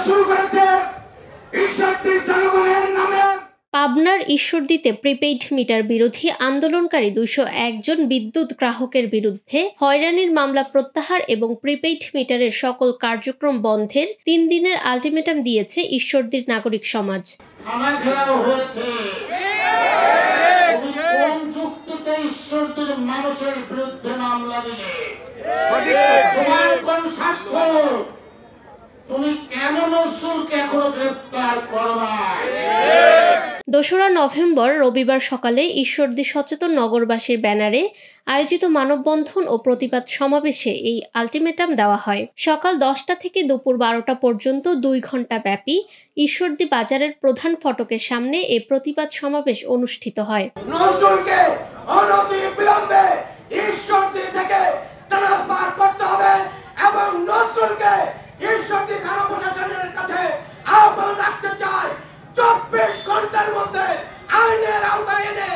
শুরু করেছে ঈশ্বরদীর জনগণের নামে। পাবনার ঈশ্বরদীতে প্রিপেইড মিটার বিরোধী আন্দোলনকারী 201 জন বিদ্যুৎ গ্রাহকের বিরুদ্ধে হয়রানির মামলা প্রত্যাহার এবং প্রিপেইড মিটারের সকল কার্যক্রম বন্ধের 3 দিনের আলটিমেটাম দিয়েছে ঈশ্বরদীর নাগরিক সমাজ। ঈশ্বরদীর মানুষের বিরুদ্ধে মামলা দিলে তুমি কেন নজরুলকে এখনো গ্রেফতার করো না? 2রা নভেম্বর রবিবার সকালে ঈশ্বরদী সচেতন নগরবাসীর ব্যানারে আয়োজিত মানববন্ধন ও প্রতিবাদ সমাবেশে এই আলটিমেটাম দেওয়া হয়। সকাল 10টা থেকে দুপুর 12টা পর্যন্ত 2 ঘণ্টা ব্যাপী ঈশ্বরদী বাজারের প্রধান ফটকের সামনে এই প্রতিবাদ সমাবেশ অনুষ্ঠিত হয়। নজরুলকে অনতিবিলম্বে ঈশ্বরদী থেকে ট্রান্সফার করতে হবে এবং নজরুলকে ঈশ্বরদী থানা প্রশাসনের কাছে আহ্বান রাখতে চাই 24 ঘন্টার মধ্যে আইনের আওতায় এনে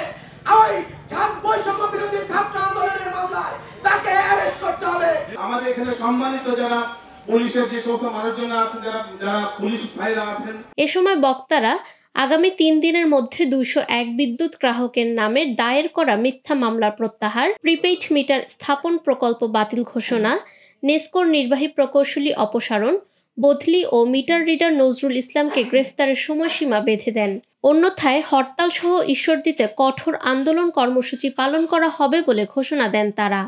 ওই বৈষম্য বিরোধী ছাত্র আন্দোলনের মামলায় তাকে অ্যারেস্ট করতে হবে। আমাদের এখানে সম্মানিত যারা পুলিশের যে সমস্ত মানুষজন আছেন, যারা পুলিশ ভাইরা আছেন, এ সময় বক্তারা আগামী 3 দিনের মধ্যে 201 বিদ্যুৎ গ্রাহকের নামে দায়ের করা মিথ্যা মামলার প্রত্যাহার, প্রিপেইড মিটার স্থাপন প্রকল্প বাতিল ঘোষণা, নেসকোর নির্বাহী প্রকৌশলী অপসারণ, বদলি ও মিটার রিডার নজরুল ইসলামকে গ্রেফতারের সময়সীমা বেঁধে দেন। অন্যথায় হরতাল সহ ঈশ্বরদীতে কঠোর আন্দোলন কর্মসূচি পালন করা হবে বলে ঘোষণা দেন তারা।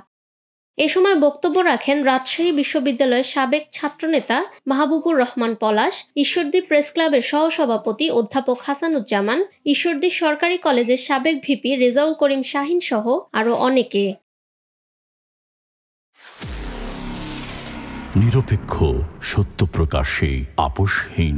এ সময় বক্তব্য রাখেন রাজশাহী বিশ্ববিদ্যালয়ের সাবেক ছাত্রনেতা মাহবুবুর রহমান পলাশ, ঈশ্বরদী প্রেস ক্লাবের সহসভাপতি অধ্যাপক হাসানুজ্জামান, ঈশ্বরদী সরকারি কলেজের সাবেক ভিপি রেজাউল করিম শাহিন সহ আরও অনেকে। নিরপেক্ষ, সত্য প্রকাশে আপোষহীন।